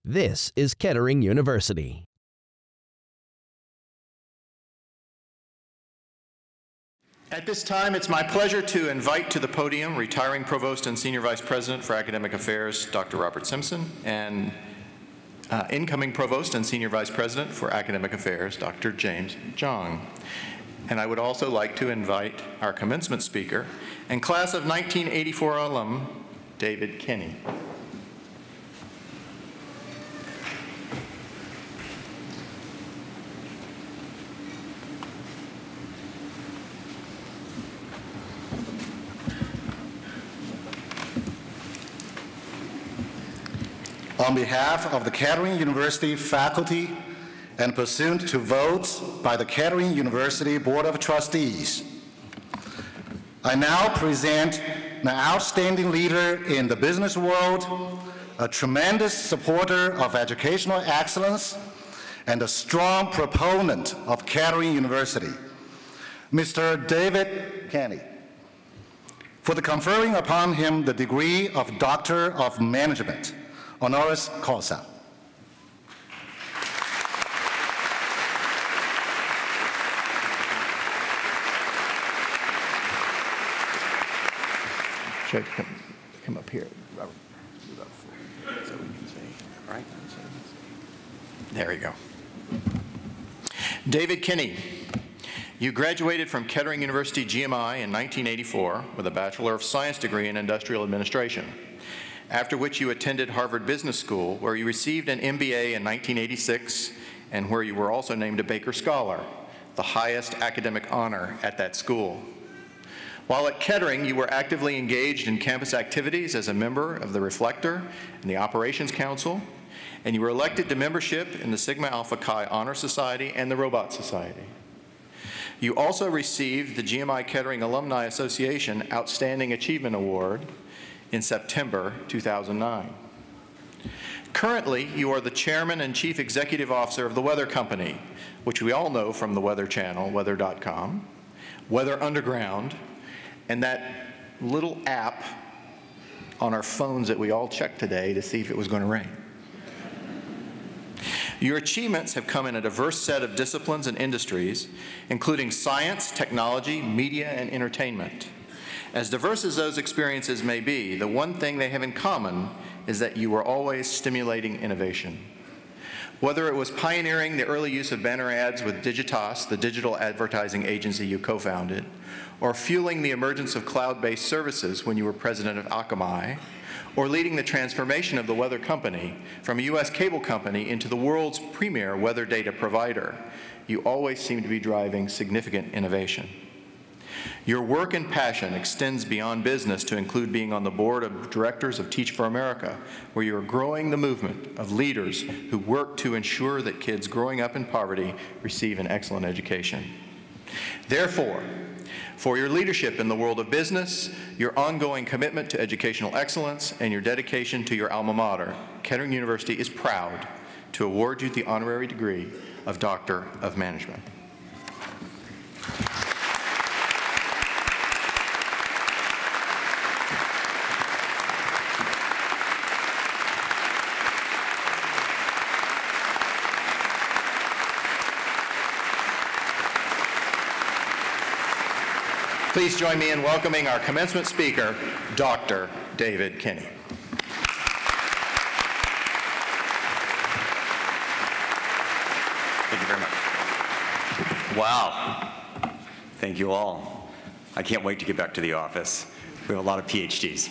This is Kettering University. At this time, it's my pleasure to invite to the podium retiring Provost and Senior Vice President for Academic Affairs, Dr. Robert Simpson, and incoming Provost and Senior Vice President for Academic Affairs, Dr. James Jong. And I would also like to invite our commencement speaker and class of 1984 alum, David Kinney. On behalf of the Kettering University faculty and pursuant to votes by the Kettering University Board of Trustees, I now present an outstanding leader in the business world, a tremendous supporter of educational excellence, and a strong proponent of Kettering University, Mr. David Kinney, for the conferring upon him the degree of Doctor of Management, honoris causa. Should I come up here, Robert? So we can say, all right? There you go. David Kinney, you graduated from Kettering University GMI in 1984 with a Bachelor of Science degree in Industrial Administration, after which you attended Harvard Business School, where you received an MBA in 1986 and where you were also named a Baker Scholar, the highest academic honor at that school. While at Kettering, you were actively engaged in campus activities as a member of the Reflector and the Operations Council, and you were elected to membership in the Sigma Alpha Chi Honor Society and the Robot Society. You also received the GMI Kettering Alumni Association Outstanding Achievement Award in September 2009. Currently, you are the Chairman and Chief Executive Officer of the Weather Company, which we all know from the Weather Channel, weather.com, Weather Underground, and that little app on our phones that we all checked today to see if it was going to rain. Your achievements have come in a diverse set of disciplines and industries, including science, technology, media, and entertainment. As diverse as those experiences may be, the one thing they have in common is that you were always stimulating innovation. Whether it was pioneering the early use of banner ads with Digitas, the digital advertising agency you co-founded, or fueling the emergence of cloud-based services when you were president of Akamai, or leading the transformation of the Weather Company from a U.S. cable company into the world's premier weather data provider, you always seem to be driving significant innovation. Your work and passion extends beyond business to include being on the board of directors of Teach for America, where you are growing the movement of leaders who work to ensure that kids growing up in poverty receive an excellent education. Therefore, for your leadership in the world of business, your ongoing commitment to educational excellence, and your dedication to your alma mater, Kettering University is proud to award you the honorary degree of Doctor of Management. Please join me in welcoming our commencement speaker, Dr. David Kinney. Thank you very much. Wow. Thank you all. I can't wait to get back to the office. We have a lot of PhDs.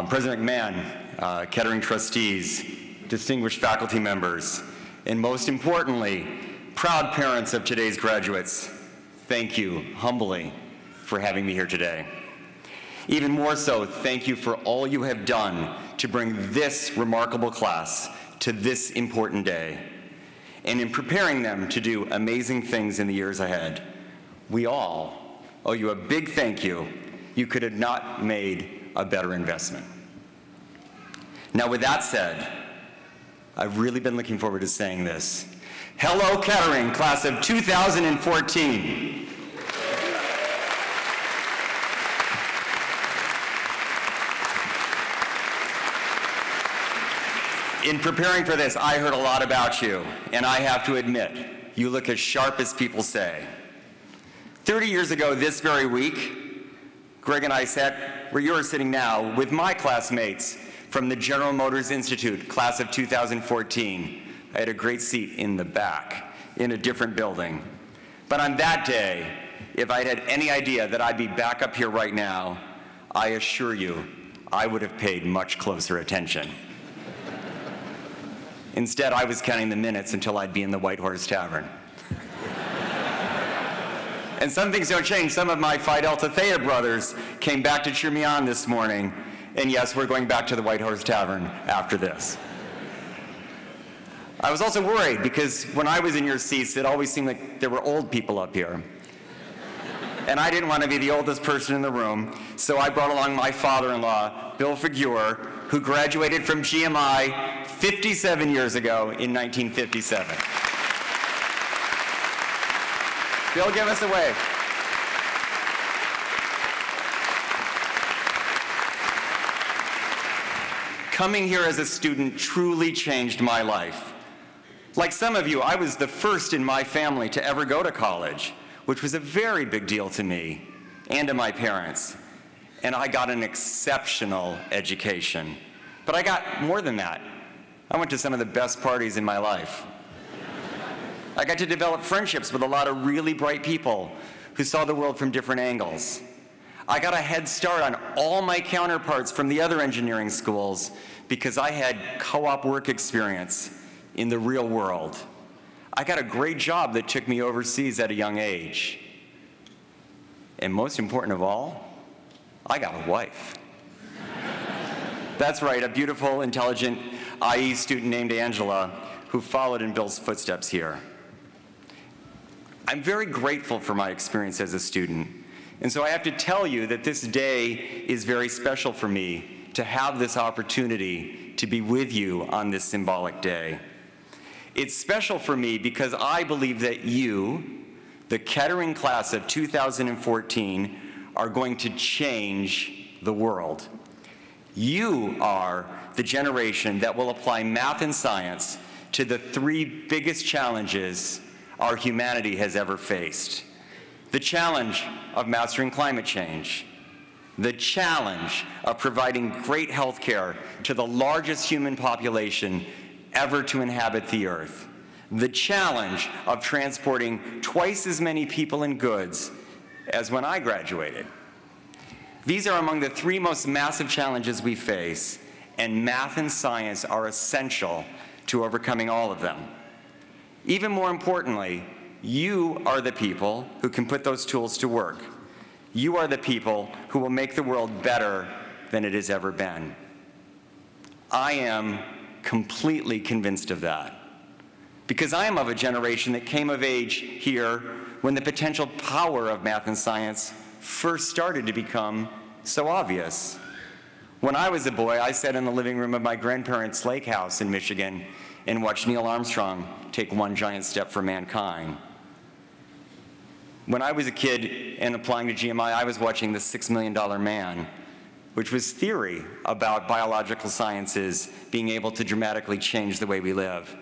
President McMahon, Kettering trustees, distinguished faculty members, and most importantly, proud parents of today's graduates, thank you humbly for having me here today. Even more so, thank you for all you have done to bring this remarkable class to this important day, and in preparing them to do amazing things in the years ahead. We all owe you a big thank you. You could have not made a better investment. Now, with that said, I've really been looking forward to saying this. Hello, Kettering, class of 2014. In preparing for this, I heard a lot about you, and I have to admit, you look as sharp as people say. 30 years ago this very week, Greg and I sat where you're sitting now with my classmates from the General Motors Institute, class of 2014. I had a great seat in the back, in a different building. But on that day, if I'd had any idea that I'd be back up here right now, I assure you, I would have paid much closer attention. Instead, I was counting the minutes until I'd be in the White Horse Tavern. And some things don't change. Some of my Phi Delta Theta brothers came back to cheer me on this morning. And yes, we're going back to the White Horse Tavern after this. I was also worried because when I was in your seats, it always seemed like there were old people up here. And I didn't want to be the oldest person in the room, so I brought along my father-in-law, Bill Figuer, who graduated from GMI 57 years ago in 1957. Bill, give us a wave. Coming here as a student truly changed my life. Like some of you, I was the first in my family to ever go to college, which was a very big deal to me and to my parents. And I got an exceptional education. But I got more than that. I went to some of the best parties in my life. I got to develop friendships with a lot of really bright people who saw the world from different angles. I got a head start on all my counterparts from the other engineering schools because I had co-op work experience in the real world. I got a great job that took me overseas at a young age. And most important of all, I got a wife. That's right, a beautiful, intelligent IE student named Angela who followed in Bill's footsteps here. I'm very grateful for my experience as a student. And so I have to tell you that this day is very special for me to have this opportunity to be with you on this symbolic day. It's special for me because I believe that you, the Kettering class of 2014, are going to change the world. You are the generation that will apply math and science to the three biggest challenges our humanity has ever faced. The challenge of mastering climate change, the challenge of providing great health care to the largest human population ever to inhabit the earth, the challenge of transporting twice as many people and goods as when I graduated. These are among the three most massive challenges we face, and math and science are essential to overcoming all of them. Even more importantly, you are the people who can put those tools to work. You are the people who will make the world better than it has ever been. I am completely convinced of that, because I am of a generation that came of age here when the potential power of math and science first started to become so obvious. When I was a boy, I sat in the living room of my grandparents' lake house in Michigan and watched Neil Armstrong take one giant step for mankind. When I was a kid and applying to GMI, I was watching The $6 Million Man, which was theory about biological sciences being able to dramatically change the way we live.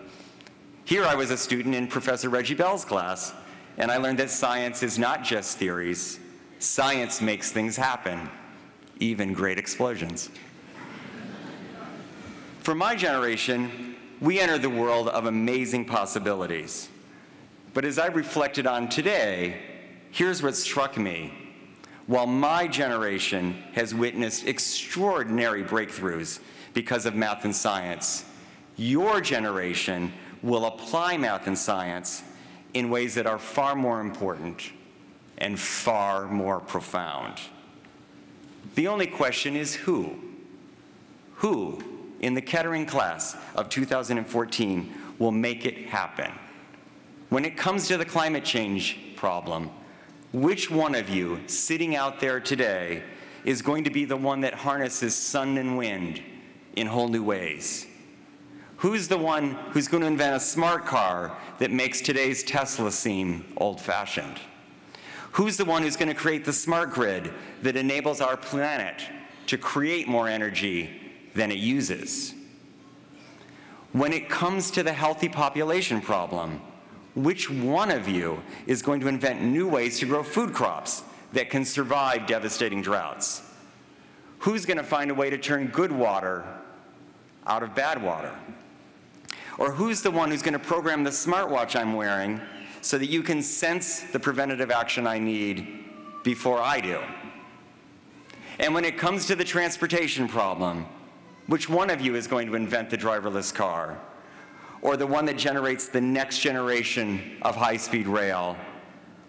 Here I was a student in Professor Reggie Bell's class, and I learned that science is not just theories. Science makes things happen, even great explosions. For my generation, we entered the world of amazing possibilities. But as I reflected on today, here's what struck me. While my generation has witnessed extraordinary breakthroughs because of math and science, your generation will apply math and science in ways that are far more important and far more profound. The only question is who? Who in the Kettering class of 2014 will make it happen? When it comes to the climate change problem, which one of you sitting out there today is going to be the one that harnesses sun and wind in whole new ways? Who's the one who's going to invent a smart car that makes today's Tesla seem old-fashioned? Who's the one who's going to create the smart grid that enables our planet to create more energy than it uses? When it comes to the healthy population problem, which one of you is going to invent new ways to grow food crops that can survive devastating droughts? Who's going to find a way to turn good water out of bad water? Or who's the one who's going to program the smartwatch I'm wearing so that you can sense the preventative action I need before I do? And when it comes to the transportation problem, which one of you is going to invent the driverless car? Or the one that generates the next generation of high-speed rail?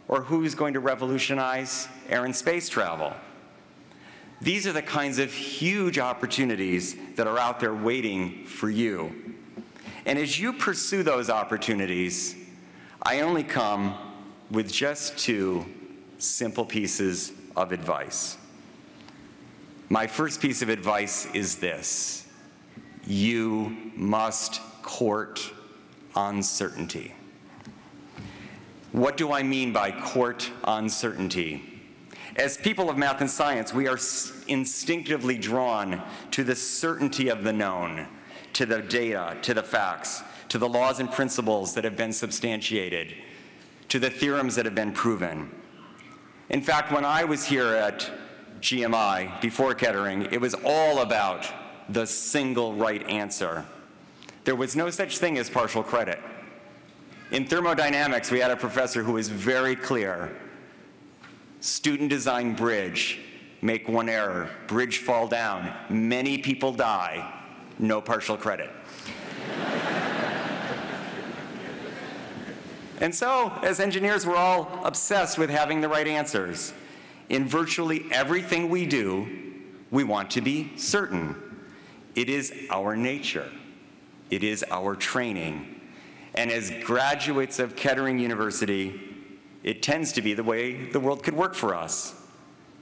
Or who's going to revolutionize air and space travel? These are the kinds of huge opportunities that are out there waiting for you. And as you pursue those opportunities, I only come with just two simple pieces of advice. My first piece of advice is this: you must court uncertainty. What do I mean by court uncertainty? As people of math and science, we are instinctively drawn to the certainty of the known, to the data, to the facts, to the laws and principles that have been substantiated, to the theorems that have been proven. In fact, when I was here at GMI, before Kettering, it was all about the single right answer. There was no such thing as partial credit. In thermodynamics, we had a professor who was very clear. Student design bridge, make one error, bridge fall down, many people die, no partial credit. And so, as engineers, we're all obsessed with having the right answers. In virtually everything we do, we want to be certain. It is our nature. It is our training. And as graduates of Kettering University, it tends to be the way the world could work for us.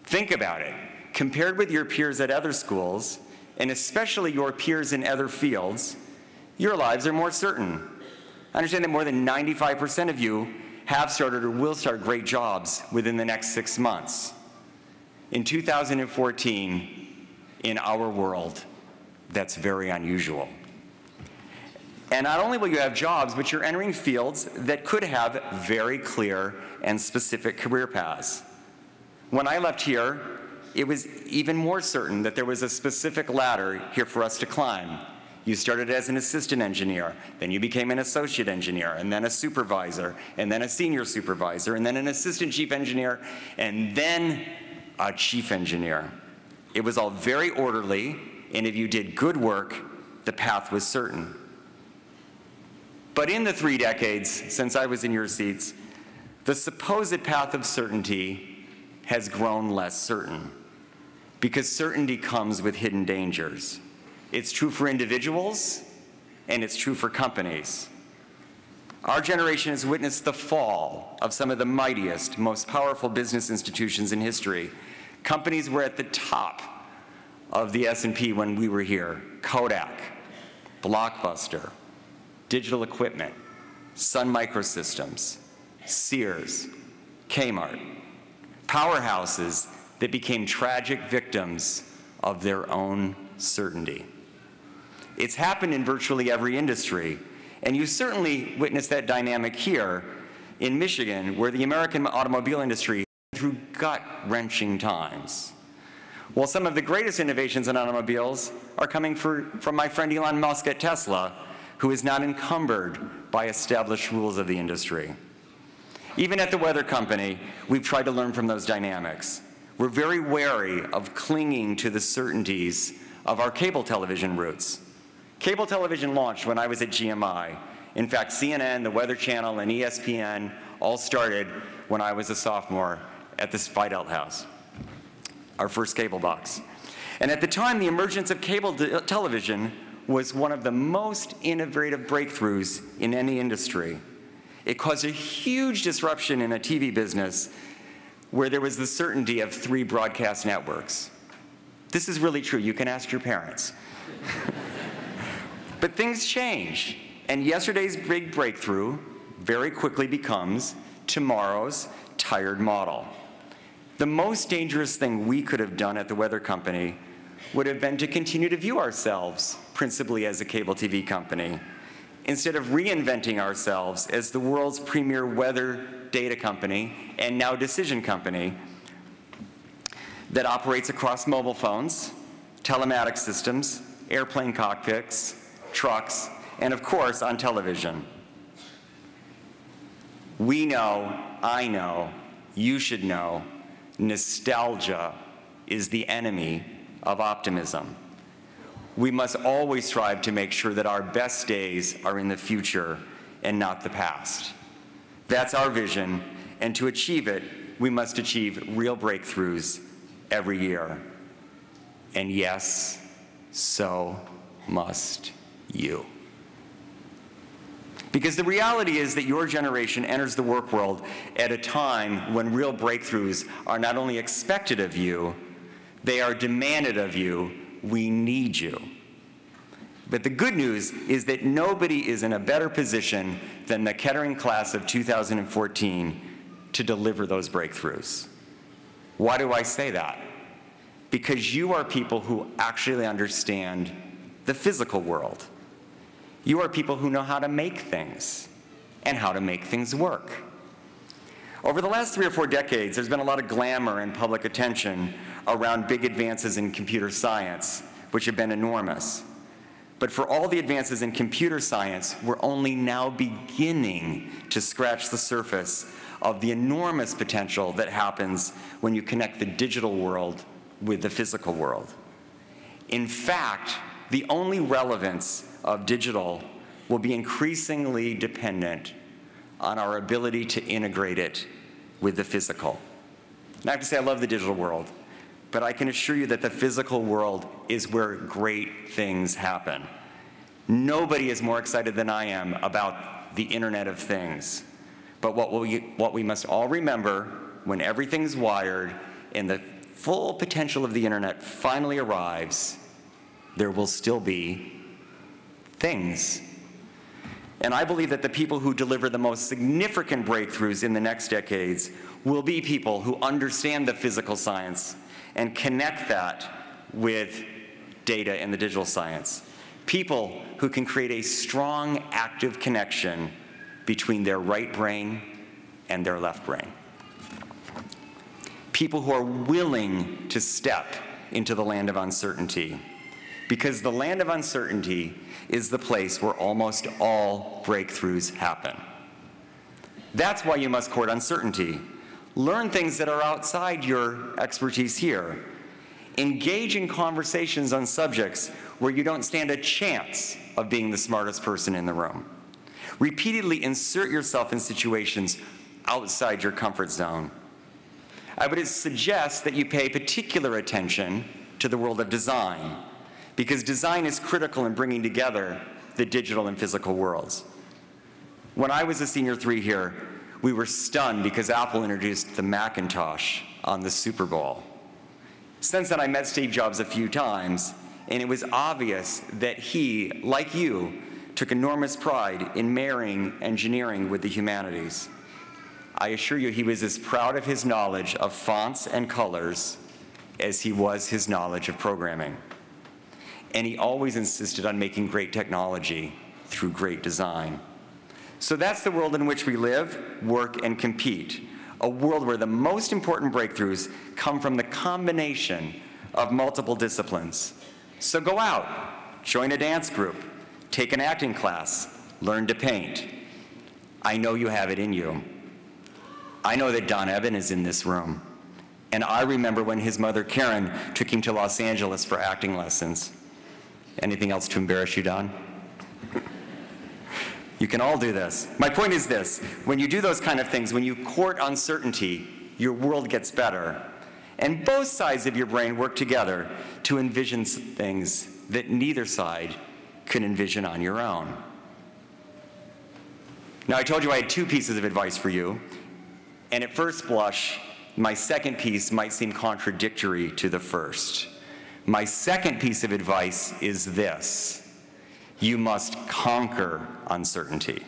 Think about it. Compared with your peers at other schools, and especially your peers in other fields, your lives are more certain. I understand that more than 95% of you have started or will start great jobs within the next 6 months. In 2014, in our world, that's very unusual. And not only will you have jobs, but you're entering fields that could have very clear and specific career paths. When I left here, it was even more certain that there was a specific ladder here for us to climb. You started as an assistant engineer, then you became an associate engineer, and then a supervisor, and then a senior supervisor, and then an assistant chief engineer, and then a chief engineer. It was all very orderly, and if you did good work, the path was certain. But in the 3 decades since I was in your seats, the supposed path of certainty has grown less certain, because certainty comes with hidden dangers. It's true for individuals, and it's true for companies. Our generation has witnessed the fall of some of the mightiest, most powerful business institutions in history. Companies were at the top of the S&P when we were here. Kodak, Blockbuster, Digital Equipment, Sun Microsystems, Sears, Kmart. Powerhouses that became tragic victims of their own certainty. It's happened in virtually every industry, and you certainly witnessed that dynamic here in Michigan, where the American automobile industry went through gut-wrenching times. Well, some of the greatest innovations in automobiles are coming from my friend Elon Musk at Tesla, who is not encumbered by established rules of the industry. Even at the weather company, we've tried to learn from those dynamics. We're very wary of clinging to the certainties of our cable television roots. Cable television launched when I was at GMI. In fact, CNN, the Weather Channel, and ESPN all started when I was a sophomore at the Spidelt House, our first cable box. And at the time, the emergence of cable television was one of the most innovative breakthroughs in any industry. It caused a huge disruption in a TV business where there was the certainty of 3 broadcast networks. This is really true. You can ask your parents. But things change, and yesterday's big breakthrough very quickly becomes tomorrow's tired model. The most dangerous thing we could have done at the weather company would have been to continue to view ourselves principally as a cable TV company, instead of reinventing ourselves as the world's premier weather data company and now decision company that operates across mobile phones, telematic systems, airplane cockpits, trucks, and of course on television. We know, I know, you should know, nostalgia is the enemy of optimism. We must always strive to make sure that our best days are in the future and not the past. That's our vision, and to achieve it, we must achieve real breakthroughs every year. And yes, so must you. Because the reality is that your generation enters the work world at a time when real breakthroughs are not only expected of you, they are demanded of you. We need you. But the good news is that nobody is in a better position than the Kettering class of 2014 to deliver those breakthroughs. Why do I say that? Because you are people who actually understand the physical world. You are people who know how to make things and how to make things work. Over the last 3 or 4 decades, there's been a lot of glamour and public attention around big advances in computer science, which have been enormous. But for all the advances in computer science, we're only now beginning to scratch the surface of the enormous potential that happens when you connect the digital world with the physical world. In fact, the only relevance of digital will be increasingly dependent on our ability to integrate it with the physical. And I have to say I love the digital world, but I can assure you that the physical world is where great things happen. Nobody is more excited than I am about the Internet of Things. But what we must all remember when everything's wired and the full potential of the Internet finally arrives, there will still be things. And I believe that the people who deliver the most significant breakthroughs in the next decades will be people who understand the physical science and connect that with data and the digital science. People who can create a strong, active connection between their right brain and their left brain. People who are willing to step into the land of uncertainty, because the land of uncertainty is the place where almost all breakthroughs happen. That's why you must court uncertainty. Learn things that are outside your expertise here. Engage in conversations on subjects where you don't stand a chance of being the smartest person in the room. Repeatedly insert yourself in situations outside your comfort zone. I would suggest that you pay particular attention to the world of design, because design is critical in bringing together the digital and physical worlds. When I was a senior 3 here, we were stunned because Apple introduced the Macintosh on the Super Bowl. Since then, I met Steve Jobs a few times, and it was obvious that he, like you, took enormous pride in marrying engineering with the humanities. I assure you he was as proud of his knowledge of fonts and colors as he was his knowledge of programming. And he always insisted on making great technology through great design. So that's the world in which we live, work, and compete. A world where the most important breakthroughs come from the combination of multiple disciplines. So go out, join a dance group, take an acting class, learn to paint. I know you have it in you. I know that Don Eben is in this room. And I remember when his mother, Karen, took him to Los Angeles for acting lessons. Anything else to embarrass you, Don? You can all do this. My point is this: when you do those kind of things, when you court uncertainty, your world gets better. And both sides of your brain work together to envision things that neither side could envision on your own. Now, I told you I had 2 pieces of advice for you, and at first blush, my second piece might seem contradictory to the first. My second piece of advice is this: you must conquer uncertainty.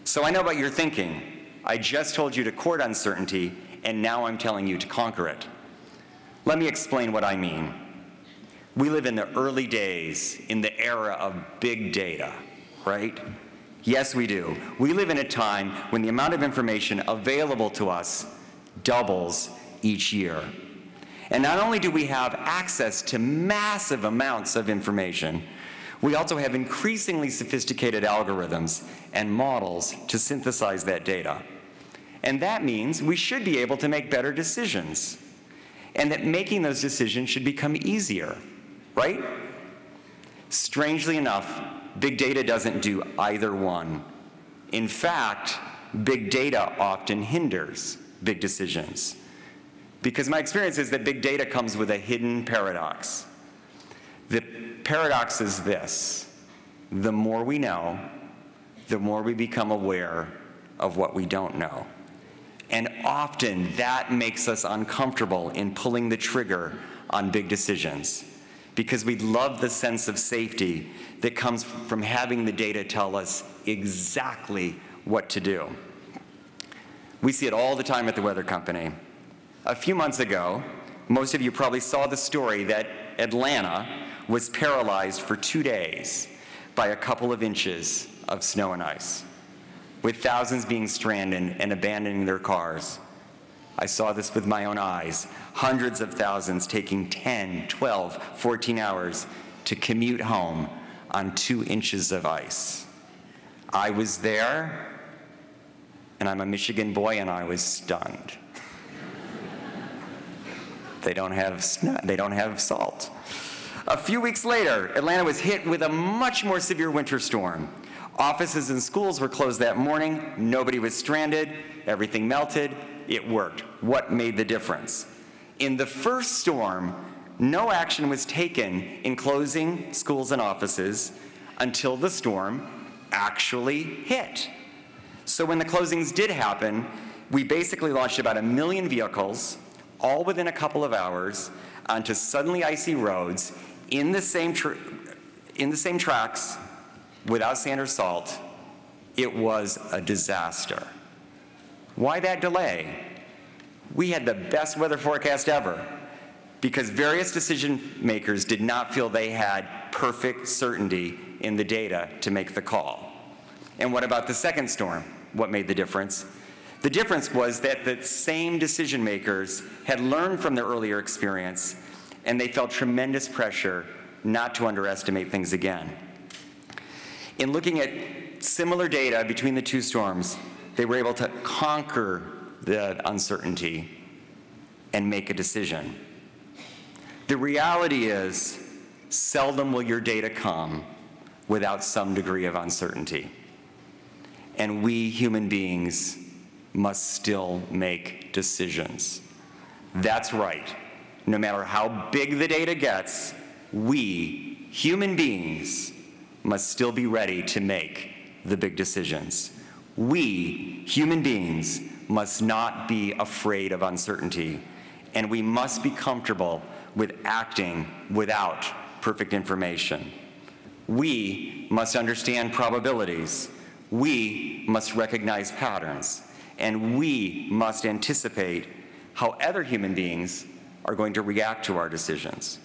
So I know what you're thinking. I just told you to court uncertainty, and now I'm telling you to conquer it. Let me explain what I mean. We live in the early days, in the era of big data, right? Yes, we do. We live in a time when the amount of information available to us doubles each year. And not only do we have access to massive amounts of information, we also have increasingly sophisticated algorithms and models to synthesize that data. And that means we should be able to make better decisions, and that making those decisions should become easier, right? Strangely enough, big data doesn't do either one. In fact, big data often hinders big decisions, because my experience is that big data comes with a hidden paradox. The paradox is this: the more we know, the more we become aware of what we don't know. And often that makes us uncomfortable in pulling the trigger on big decisions, because we love the sense of safety that comes from having the data tell us exactly what to do. We see it all the time at the weather company. A few months ago, most of you probably saw the story that Atlanta was paralyzed for 2 days by a couple of inches of snow and ice, with thousands being stranded and abandoning their cars. I saw this with my own eyes. Hundreds of thousands taking 10, 12, 14 hours to commute home on 2 inches of ice. I was there, and I'm a Michigan boy, and I was stunned. They don't have snow, they don't have salt. A few weeks later, Atlanta was hit with a much more severe winter storm. Offices and schools were closed that morning. Nobody was stranded. Everything melted. It worked. What made the difference? In the first storm, no action was taken in closing schools and offices until the storm actually hit. So when the closings did happen, we basically launched about 1 million vehicles, all within a couple of hours, onto suddenly icy roads in the same tracks, without sand or salt. It was a disaster. Why that delay? We had the best weather forecast ever, because various decision makers did not feel they had perfect certainty in the data to make the call. And what about the second storm? What made the difference? The difference was that the same decision makers had learned from their earlier experience, and they felt tremendous pressure not to underestimate things again. In looking at similar data between the two storms, they were able to conquer the uncertainty and make a decision. The reality is, seldom will your data come without some degree of uncertainty. And we human beings must still make decisions. That's right. No matter how big the data gets, we human beings must still be ready to make the big decisions. We human beings must not be afraid of uncertainty, and we must be comfortable with acting without perfect information. We must understand probabilities. We must recognize patterns, and we must anticipate how other human beings are going to react to our decisions.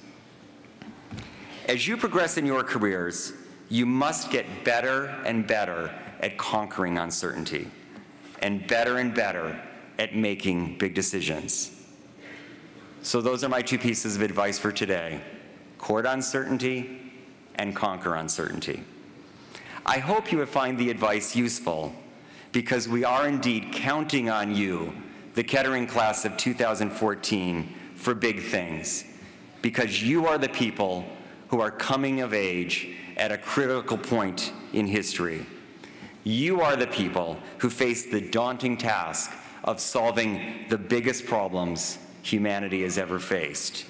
As you progress in your careers, you must get better and better at conquering uncertainty, and better at making big decisions. So those are my 2 pieces of advice for today: court uncertainty and conquer uncertainty. I hope you will find the advice useful, because we are indeed counting on you, the Kettering class of 2014, for big things, because you are the people who are coming of age at a critical point in history. You are the people who face the daunting task of solving the biggest problems humanity has ever faced.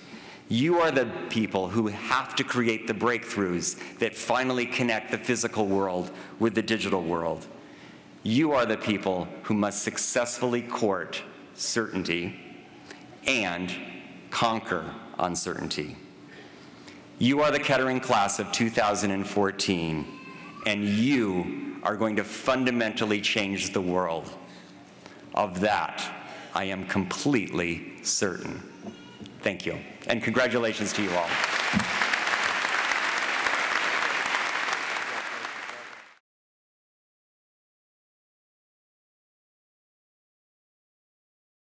You are the people who have to create the breakthroughs that finally connect the physical world with the digital world. You are the people who must successfully court certainty and conquer uncertainty. You are the Kettering class of 2014, and you are going to fundamentally change the world. Of that, I am completely certain. Thank you, and congratulations to you all.